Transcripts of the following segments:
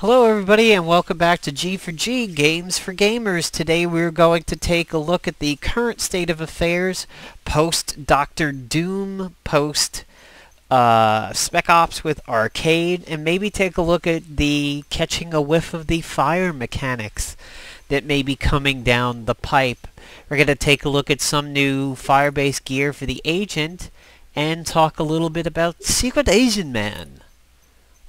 Hello everybody and welcome back to G for G, Games for Gamers. Today we're going to take a look at the current state of affairs post Doctor Doom, post Spec Ops with Arcade, and maybe take a look at the catching a whiff of the fire mechanics that may be coming down the pipe. We're going to take a look at some new fire-based gear for the Agent and talk a little bit about Secret Asian Man,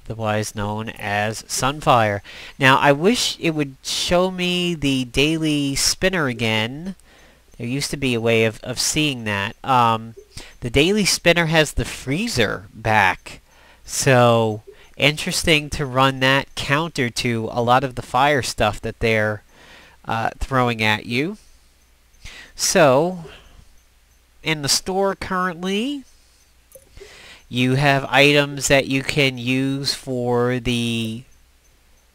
otherwise known as Sunfire. Now, I wish it would show me the daily spinner again. There used to be a way of seeing that. The daily spinner has the freezer back. So, interesting to run that counter to a lot of the fire stuff that they're throwing at you. So, in the store currently, you have items that you can use for the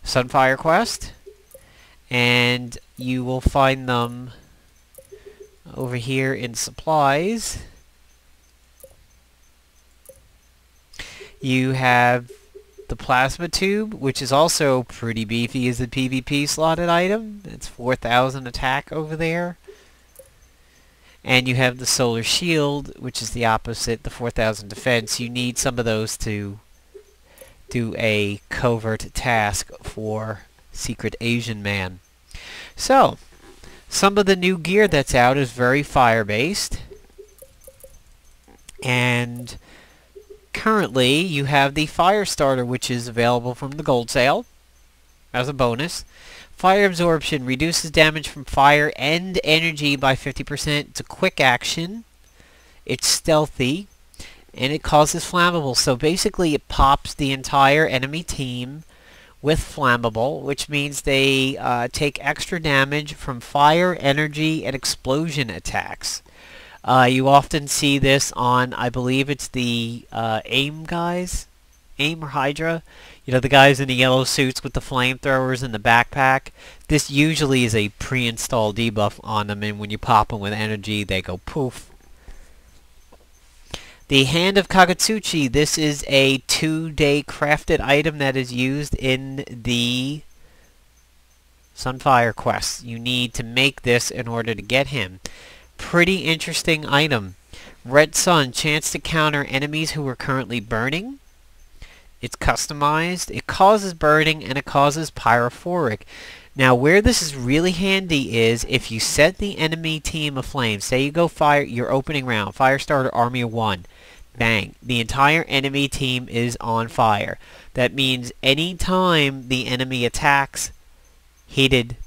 Sunfire quest, and you will find them over here in supplies. You have the plasma tube, which is also pretty beefy as a PvP slotted item. It's 4,000 attack over there. And you have the solar shield, which is the opposite, the 4,000 defense. You need some of those to do a covert task for Secret Asian Man. So, some of the new gear that's out is very fire-based. And currently, you have the Fire Starter, which is available from the gold sale as a bonus. Fire absorption reduces damage from fire and energy by 50%. It's a quick action. It's stealthy. And it causes flammable. So basically it pops the entire enemy team with flammable, which means they take extra damage from fire, energy, and explosion attacks. You often see this on, I believe it's the AIM guys. AIM or Hydra. You know, the guys in the yellow suits with the flamethrowers and the backpack. This usually is a pre-installed debuff on them, and when you pop them with energy, they go poof. The Hand of Kagutsuchi. This is a 2-day crafted item that is used in the Sunfire quest. You need to make this in order to get him. Pretty interesting item. Red Sun. Chance to counter enemies who are currently burning. It's customized, it causes burning, and it causes pyrophoric. Now, where this is really handy is if you set the enemy team aflame. Say you go fire your opening round, Fire Starter Army of 1. Bang. The entire enemy team is on fire. That means any time the enemy attacks, heated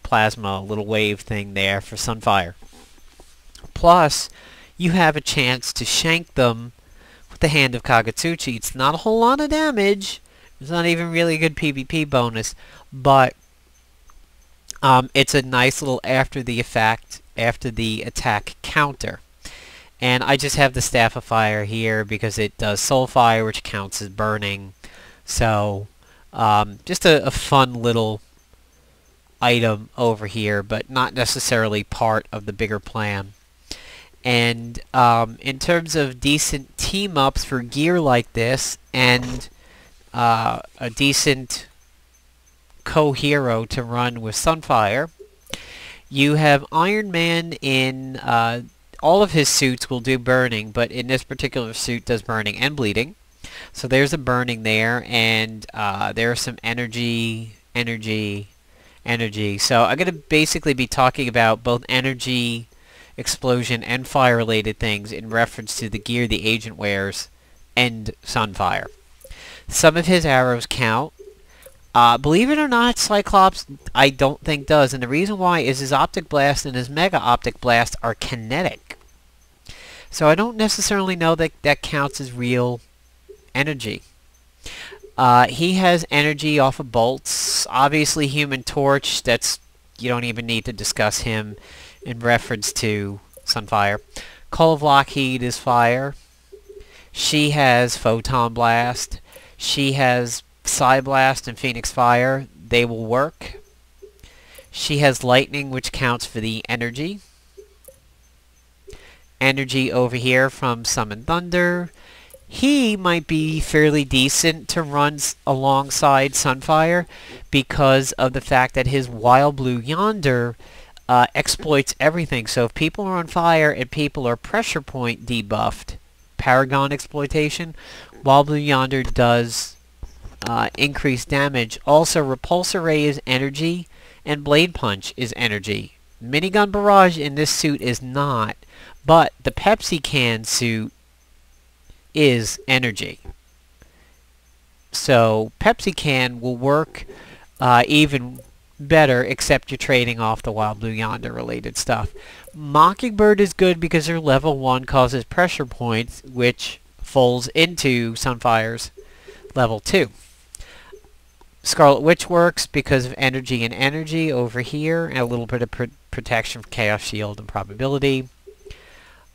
plasma, a little wave thing there for Sunfire. Plus, you have a chance to shank them the Hand of Kagutsuchi. It's not a whole lot of damage. It's not even really a good PvP bonus, but it's a nice little after the attack counter. And I just have the Staff of Fire here because it does Soul Fire, which counts as burning. So just a fun little item over here, but not necessarily part of the bigger plan. And in terms of decent team-ups for gear like this, and a decent co-hero to run with Sunfire, you have Iron Man in all of his suits will do burning, but in this particular suit does burning and bleeding. So there's a burning there, and there are some energy. So I'm going to basically be talking about both energy, explosion, and fire-related things in reference to the gear the Agent wears and Sunfire. Some of his arrows count. Believe it or not, Cyclops I don't think does, and the reason why is his Optic Blast and his Mega Optic Blast are kinetic. So I don't necessarily know that that counts as real energy. He has energy off of bolts. Obviously, Human Torch, you don't even need to discuss him in reference to Sunfire. Call of Lockheed is fire. She has Photon Blast. She has Psy Blast and Phoenix Fire. They will work. She has Lightning, which counts for the energy. Energy over here from Summon Thunder. He might be fairly decent to run alongside Sunfire because of the fact that his Wild Blue Yonder exploits everything. So if people are on fire and people are pressure point debuffed, Paragon exploitation, Wild Blue Yonder does increase damage. Also, Repulsor Ray is energy, and Blade Punch is energy. Minigun Barrage in this suit is not, but the Pepsi Can suit is energy. So Pepsi Can will work even better, except you're trading off the Wild Blue Yonder related stuff. Mockingbird is good because her level 1 causes pressure points, which folds into Sunfire's level 2. Scarlet Witch works because of energy and energy over here, and a little bit of protection from Chaos Shield and probability.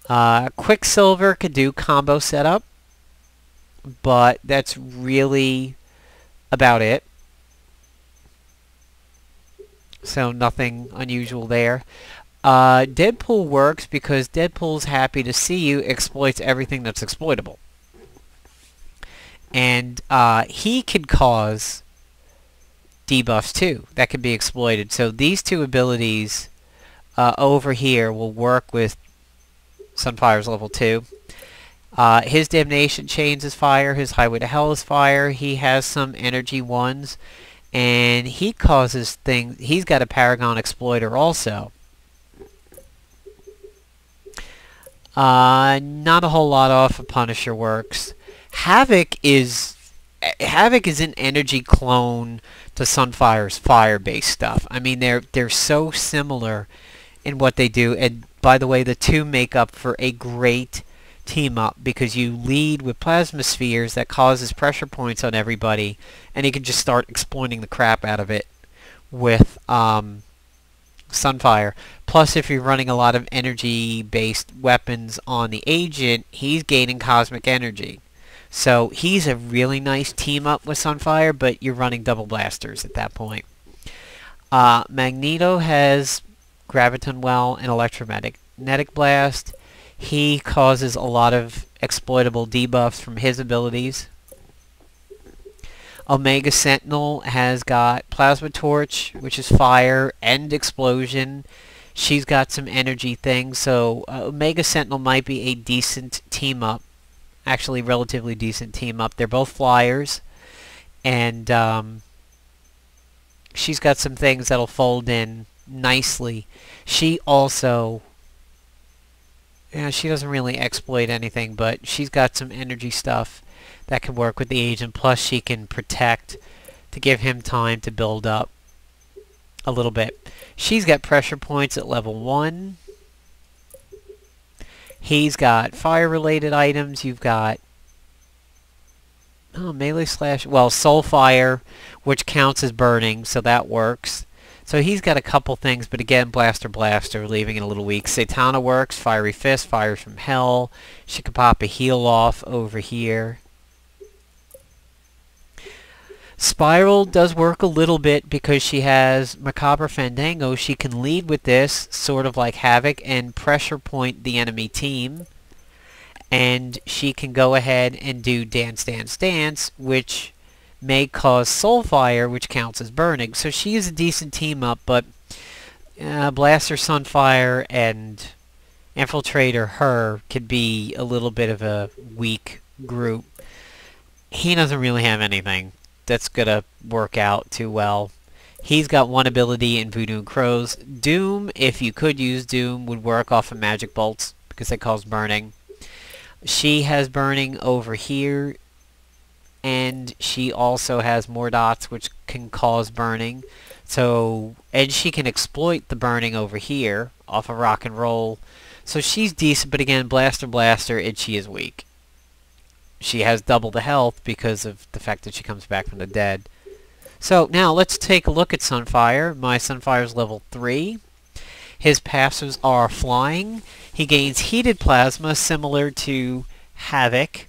Quicksilver could do combo setup, but that's really about it. So nothing unusual there. Deadpool works because Deadpool's happy to see you, exploits everything that's exploitable. And he could cause debuffs too that can be exploited. So these two abilities over here will work with Sunfire's level 2. His Damnation Chains is fire, his Highway to Hell is fire, he has some energy 1s, and he causes things. He's got a Paragon Exploiter also. Not a whole lot off of Punisher works. Havoc is an energy clone to Sunfire's fire-based stuff. I mean, they're so similar in what they do, and by the way, the two make up for a great team up because you lead with plasma spheres that causes pressure points on everybody, and you can just start exploiting the crap out of it with Sunfire. Plus, if you're running a lot of energy-based weapons on the agent, he's gaining cosmic energy. So he's a really nice team up with Sunfire, but you're running double blasters at that point. Magneto has Graviton Well and Electromagnetic Blast. He causes a lot of exploitable debuffs from his abilities. Omega Sentinel has got Plasma Torch, which is fire, and explosion. She's got some energy things, so Omega Sentinel might be a decent team up. Actually, relatively decent team up. They're both flyers, and she's got some things that'll fold in nicely. She also, she doesn't really exploit anything, but she's got some energy stuff that can work with the agent. Plus, she can protect to give him time to build up a little bit. She's got pressure points at level 1. He's got fire-related items. You've got melee slash, well, Soulfire, which counts as burning, so that works. So he's got a couple things, but again, Blaster, leaving it a little weak. Satana works, Fiery Fist, Fires from Hell. She could pop a heal off over here. Spiral does work a little bit because she has Macabre Fandango. She can lead with this, sort of like Havoc, and pressure point the enemy team. And she can go ahead and do Dance, Dance, Dance, which may cause Soulfire, which counts as burning. So she is a decent team up, but Blaster, Sunfire, and Infiltrator, her, could be a little bit of a weak group. He doesn't really have anything that's gonna work out too well. He's got one ability in Voodoo and Crows. Doom, if you could use Doom, would work off of Magic Bolts because they cause burning. She has burning over here, and she also has more dots which can cause burning. So, and she can exploit the burning over here off of Rock and Roll. So she's decent, but again, Blaster, and she is weak. She has double the health because of the fact that she comes back from the dead. So now let's take a look at Sunfire. My Sunfire's level 3. His passives are Flying. He gains Heated Plasma, similar to Havoc.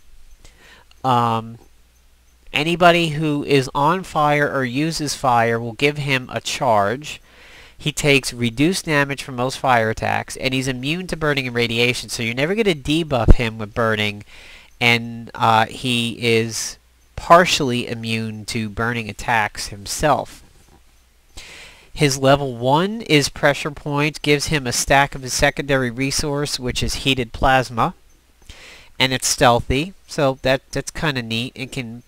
Anybody who is on fire or uses fire will give him a charge. He takes reduced damage from most fire attacks, and he's immune to burning and radiation, so you're never going to debuff him with burning. and he is partially immune to burning attacks himself. His level 1 is pressure points, gives him a stack of his secondary resource, which is heated plasma, and it's stealthy, so that's kind of neat. It can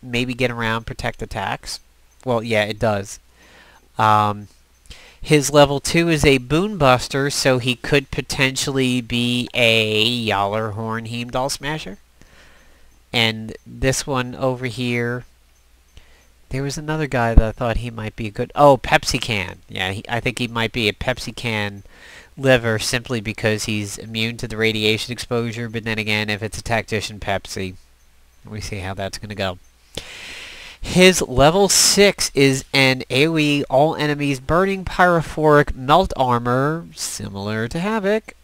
maybe get around, protect attacks. Well, yeah, it does. His level 2 is a Boon Buster, so he could potentially be a Yallarhorn Heimdall Smasher. And this one over here, there was another guy that I thought he might be a good... Oh, Pepsi Can. Yeah, I think he might be a Pepsi Can liver simply because he's immune to the radiation exposure. But then again, if it's a Tactician Pepsi, we see how that's going to go. His level 6 is an AoE all enemies burning pyrophoric melt armor, similar to Havoc,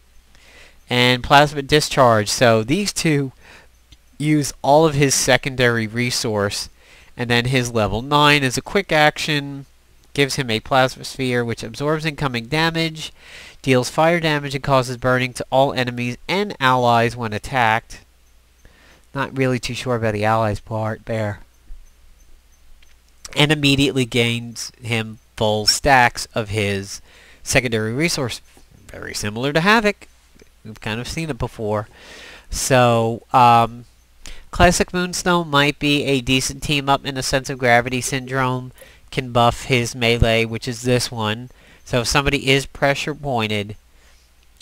and plasma discharge. So these two use all of his secondary resource, and then his level 9 is a quick action, gives him a plasma sphere which absorbs incoming damage, deals fire damage, and causes burning to all enemies and allies when attacked. Not really too sure about the allies part there. And immediately gains him full stacks of his secondary resource. Very similar to Havoc. We've kind of seen it before. So, Classic Moonstone might be a decent team-up in the sense of Gravity Syndrome. Can buff his melee, which is this one. So if somebody is pressure pointed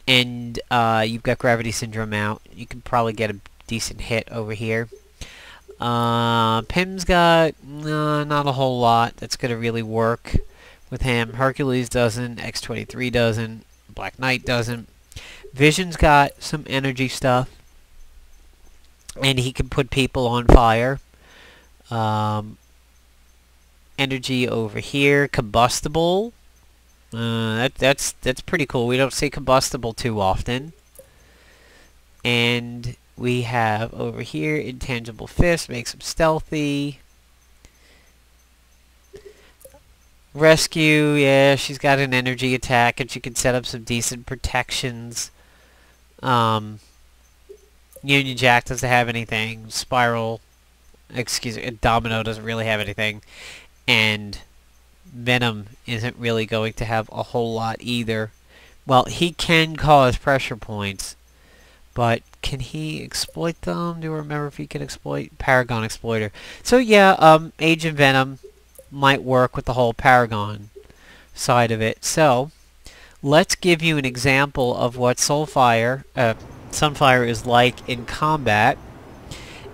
and you've got Gravity Syndrome out, you can probably get a decent hit over here. Pim's got not a whole lot that's going to really work with him. Hercules doesn't. X-23 doesn't. Black Knight doesn't. Vision's got some energy stuff, and he can put people on fire. Energy over here. Combustible. That's pretty cool. We don't see combustible too often. And we have over here Intangible Fist, makes him stealthy. Rescue, yeah, she's got an energy attack and she can set up some decent protections. Union Jack doesn't have anything. Spiral, Domino doesn't really have anything. And Venom isn't really going to have a whole lot either. Well, he can cause pressure points, but can he exploit them? Do I remember if he can exploit? Paragon Exploiter. So yeah, Agent Venom might work with the whole Paragon side of it. So let's give you an example of what Sunfire is like in combat,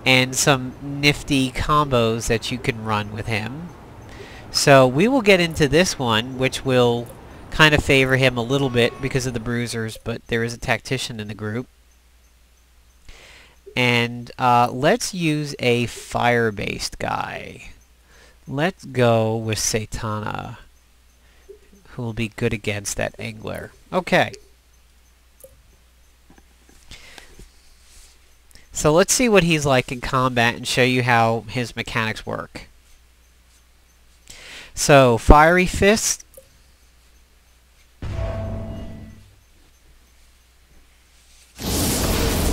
and some nifty combos that you can run with him. So we will get into this one, which will kind of favor him a little bit because of the bruisers, but there is a tactician in the group. And let's use a fire-based guy. Let's go with Satana, who will be good against that angler. Okay. So let's see what he's like in combat and show you how his mechanics work. So, Fiery Fist.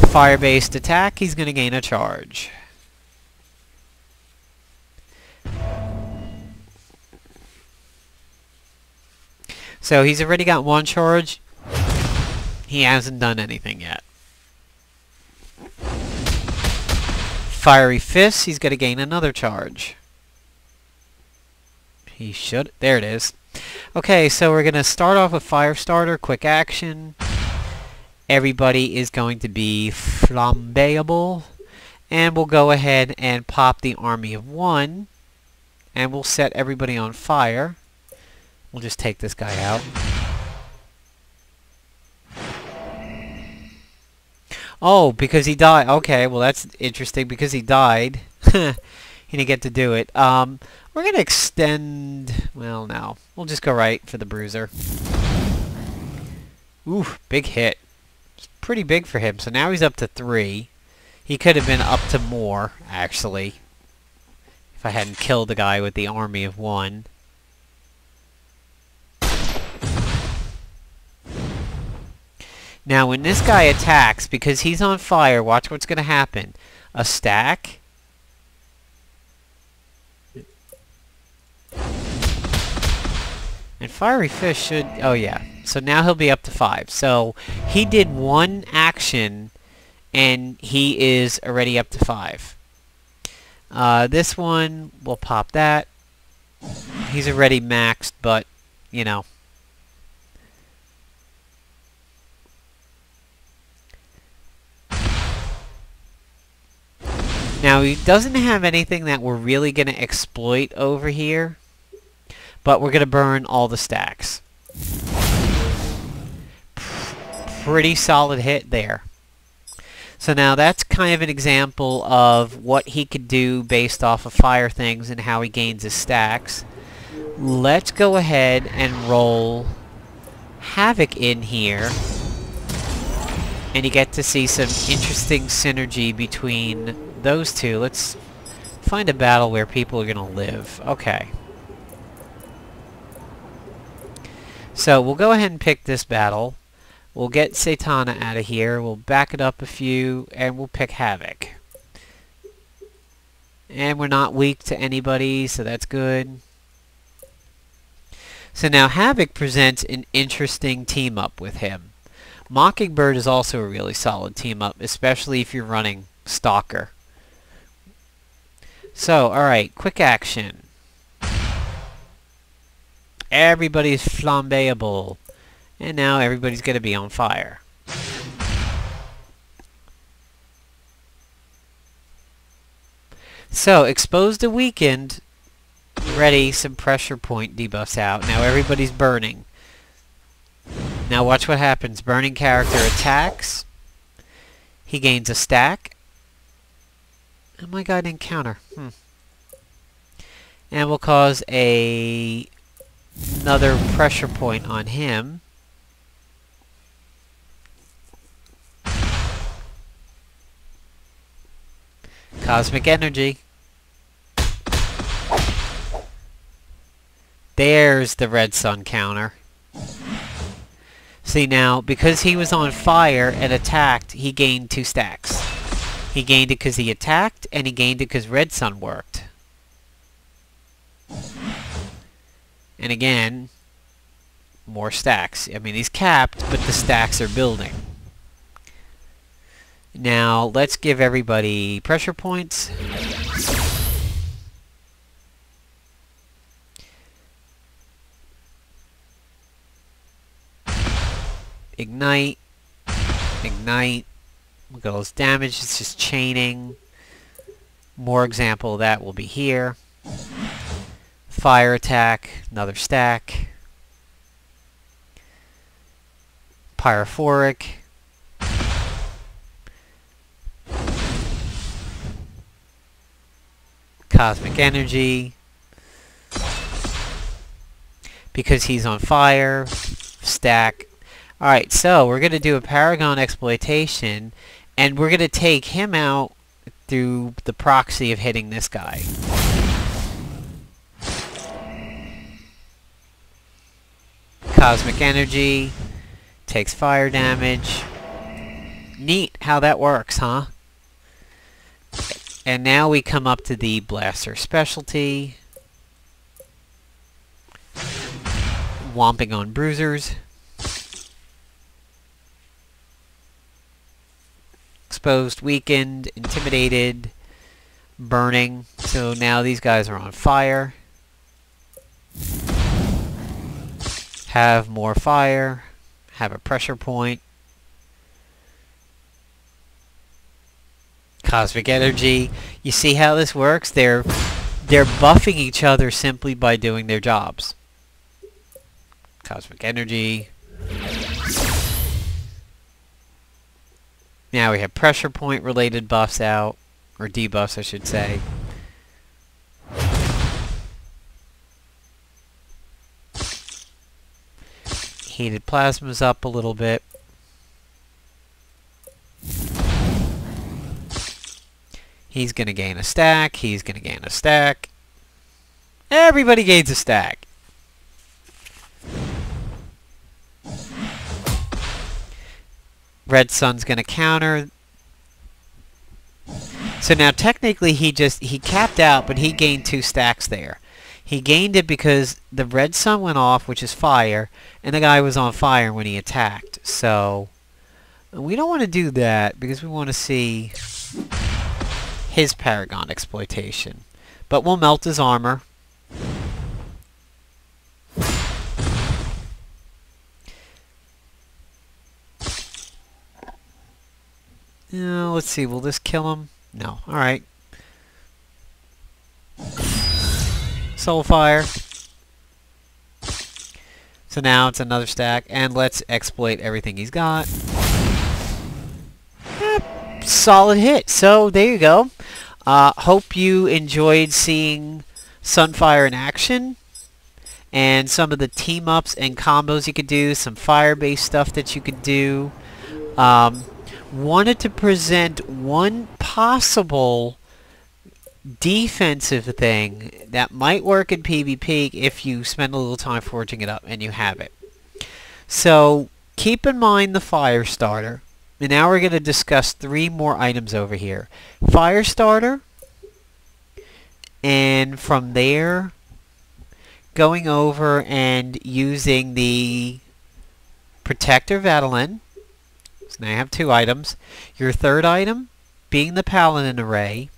Fire-based attack, he's going to gain a charge. So he's already got one charge. He hasn't done anything yet. Fiery Fist, he's going to gain another charge. He should. There it is. Okay, so we're going to start off with Fire Starter, quick action. Everybody is going to be flambeable. And we'll go ahead and pop the army of one. And we'll set everybody on fire. We'll just take this guy out. Oh, because he died. Okay, well that's interesting. Because he died, he didn't get to do it. We're going to extend... Well, no. We'll just go right for the bruiser. Ooh, big hit. It's pretty big for him. So now he's up to 3. He could have been up to more, actually, if I hadn't killed the guy with the army of 1. Now, when this guy attacks, because he's on fire, watch what's going to happen. a stack. And Fiery Fish should... oh yeah. So now he'll be up to 5. So he did one action and he is already up to 5. This one, we'll pop that. He's already maxed, but, you know. Now, he doesn't have anything that we're really going to exploit over here, but we're going to burn all the stacks. Pretty solid hit there. So now that's kind of an example of what he could do based off of fire things and how he gains his stacks. Let's go ahead and roll Havoc in here. And you get to see some interesting synergy between those two. Let's find a battle where people are going to live. Okay. So we'll go ahead and pick this battle. We'll get Satana out of here. We'll back it up a few, and we'll pick Havoc. And we're not weak to anybody, so that's good. So now Havoc presents an interesting team-up with him. Mockingbird is also a really solid team-up, especially if you're running Stalker. So, alright, quick action. Everybody's flambeable. And now everybody's going to be on fire. So, exposed to weakened. Ready, some pressure point debuffs out. Now everybody's burning. Now watch what happens. Burning character attacks. He gains a stack. Oh my god, didn't counter. And we'll cause another pressure point on him. Cosmic energy. There's the red sun counter. See now, because he was on fire and attacked, he gained 2 stacks. He gained it because he attacked, and he gained it because red sun worked. And again, more stacks. I mean, he's capped, but the stacks are building. Now, let's give everybody pressure points. Ignite. Ignite. Look at all this damage. It's just chaining. More example of that will be here. Fire attack. Another stack. Pyrophoric. Cosmic energy. Because he's on fire. Stack. Alright, so we're going to do a Paragon exploitation, and we're going to take him out through the proxy of hitting this guy. Cosmic energy. Takes fire damage. Neat how that works, huh? And now we come up to the Blaster specialty. Whomping on bruisers. Exposed, weakened, intimidated, burning. So now these guys are on fire. Have more fire. Have a pressure point. Cosmic energy. You see how this works? They're buffing each other simply by doing their jobs. Cosmic energy. Now we have pressure point related buffs out, or debuffs I should say. Heated plasma's up a little bit. He's going to gain a stack, he's going to gain a stack. Everybody gains a stack. Red Sun's going to counter. So now technically he capped out, but he gained 2 stacks there. He gained it because the red sun went off, which is fire, and the guy was on fire when he attacked. So we don't want to do that because we want to see his Paragon exploitation. But we'll melt his armor. Let's see, will this kill him? No. Alright. Soulfire. So now it's another stack, and let's exploit everything he's got. Solid hit. So there you go. Hope you enjoyed seeing Sunfire in action, and some of the team-ups and combos you could do, some fire-based stuff that you could do. Wanted to present one possible defensive thing that might work in PvP if you spend a little time forging it up, and you have it. So keep in mind the fire starter. And now we're going to discuss 3 more items over here. Fire starter, and from there going over and using the Protector Vedalin. So now you have 2 items. Your 3rd item being the Paladin array,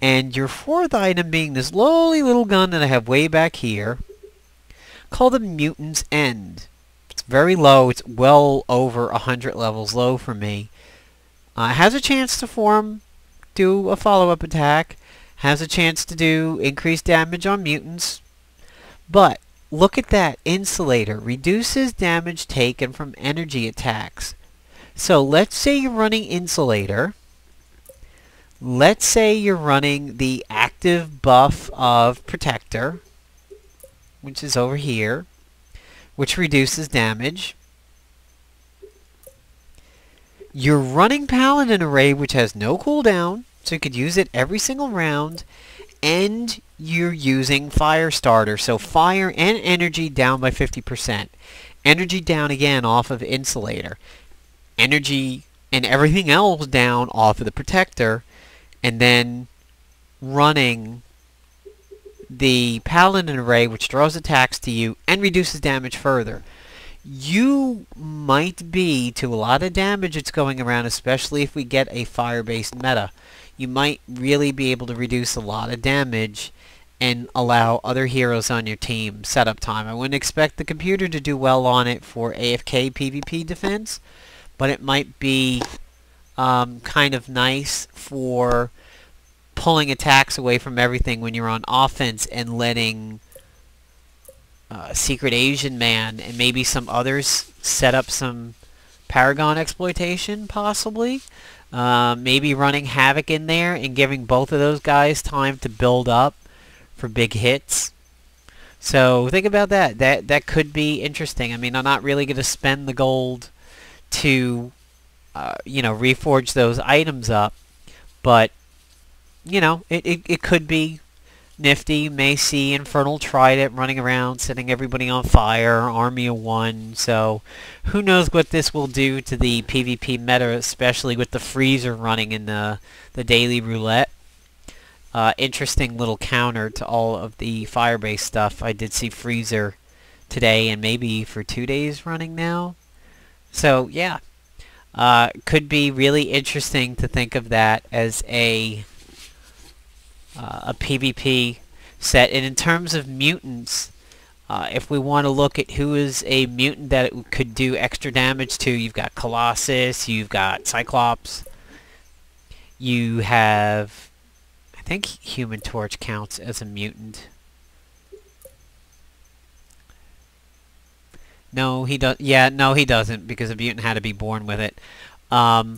and your 4th item being this lowly little gun that I have way back here, called the Mutant's End. It's very low. It's well over 100 levels low for me. It has a chance to do a follow-up attack. Has a chance to do increased damage on mutants. But look at that. Insulator. Reduces damage taken from energy attacks. So let's say you're running Insulator. Let's say you're running the active buff of Protector, which is over here, which reduces damage. You're running Paladin Array, which has no cooldown, so you could use it every single round, and you're using Firestarter, so fire and energy down by 50%. Energy down again off of Insulator. Energy and everything else down off of the Protector, and then running the Paladin Array, which draws attacks to you and reduces damage further. You might be, to a lot of damage that's going around, especially if we get a fire-based meta, you might really be able to reduce a lot of damage and allow other heroes on your team setup time. I wouldn't expect the computer to do well on it for AFK PvP defense, but it might be kind of nice for pulling attacks away from everything when you're on offense and letting Secret Asian Man and maybe some others set up some Paragon exploitation, possibly. Maybe running Havoc in there and giving both of those guys time to build up for big hits. So think about that. That could be interesting. I mean, I'm not really going to spend the gold to, reforge those items up, but it could be nifty. You may see Infernal Trident running around, setting everybody on fire, army of 1. So who knows what this will do to the PvP meta, especially with the freezer running in the daily roulette. Interesting little counter to all of the fire-based stuff. I did see freezer today and maybe for 2 days running now. So yeah, could be really interesting to think of that as a PvP set. And in terms of mutants, if we want to look at who is a mutant that it could do extra damage to, you've got Colossus, you've got Cyclops, you have, I think Human Torch counts as a mutant. No, he does. Yeah, no, he doesn't, because a mutant had to be born with it. No,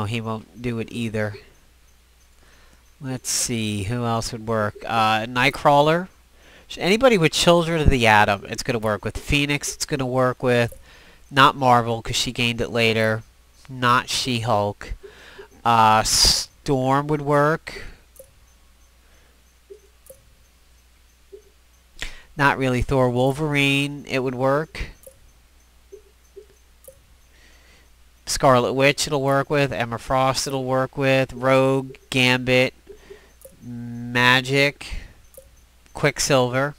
he won't do it either. Let's see, who else would work? Nightcrawler. Anybody with Children of the Atom, it's going to work with. Phoenix, it's going to work with. Not Marvel, because she gained it later. Not She-Hulk. Storm would work. Not really Thor. Wolverine, it would work. Scarlet Witch it'll work with, Emma Frost it'll work with, Rogue, Gambit, Magic, Quicksilver,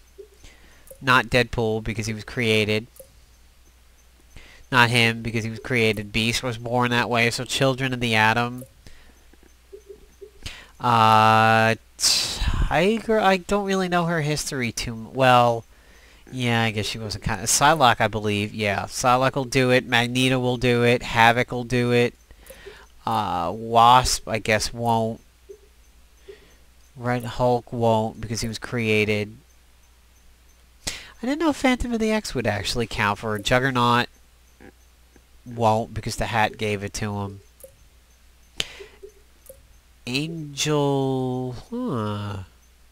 not Deadpool because he was created, not him because he was created, Beast was born that way, so Children of the Atom, Tiger, I don't really know her history too well. Yeah, I guess she wasn't kind of... Psylocke, I believe. Yeah, Psylocke will do it. Magneto will do it. Havoc will do it. Wasp, I guess, won't. Red Hulk won't because he was created. I didn't know Phantom of the X would actually count for her. Juggernaut won't because the hat gave it to him. Angel...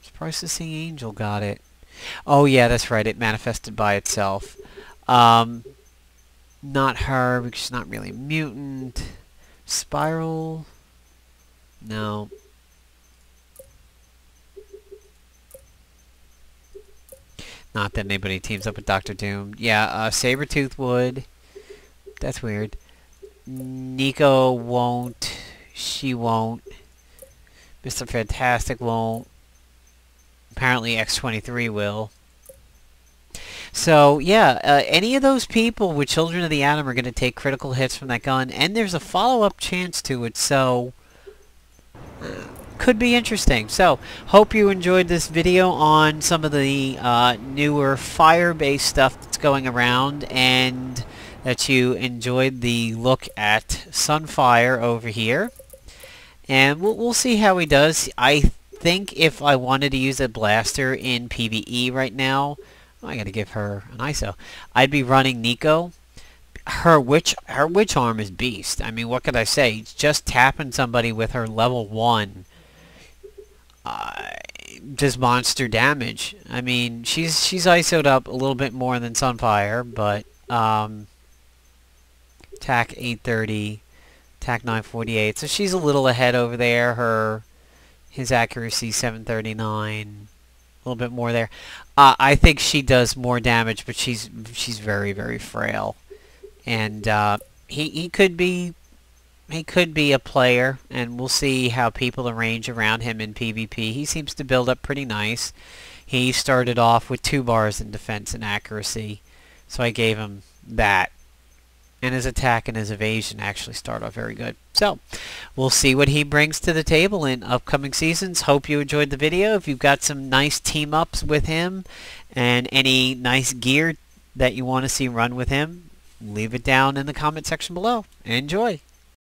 Surprised to see Angel got it. Oh yeah, that's right. It manifested by itself. Not her because she's not really a mutant. Spiral. No. Not that anybody teams up with Doctor Doom. Yeah, Sabretooth would. That's weird. Nico won't. She won't. Mr. Fantastic won't. Apparently X-23 will. So, yeah, any of those people with Children of the Atom are going to take critical hits from that gun, and there's a follow-up chance to it, so could be interesting. So, hope you enjoyed this video on some of the newer fire-based stuff that's going around, and that you enjoyed the look at Sunfire over here. And we'll see how he does. I think if I wanted to use a blaster in PvE right now, I gotta give her an ISO. I'd be running Nico. Her witch arm is beast. I mean, what could I say? Just tapping somebody with her level 1 does monster damage. I mean, she's ISO'd up a little bit more than Sunfire, but attack 830, attack 948. So she's a little ahead over there. His accuracy 739, a little bit more there. I think she does more damage, but she's very, very frail. And he could be a player, and we'll see how people arrange around him in PvP. He seems to build up pretty nice. He started off with 2 bars in defense and accuracy, so I gave him that. And his attack and his evasion actually start off very good. So, we'll see what he brings to the table in upcoming seasons. Hope you enjoyed the video. If you've got some nice team-ups with him and any nice gear that you want to see run with him, leave it down in the comment section below. Enjoy!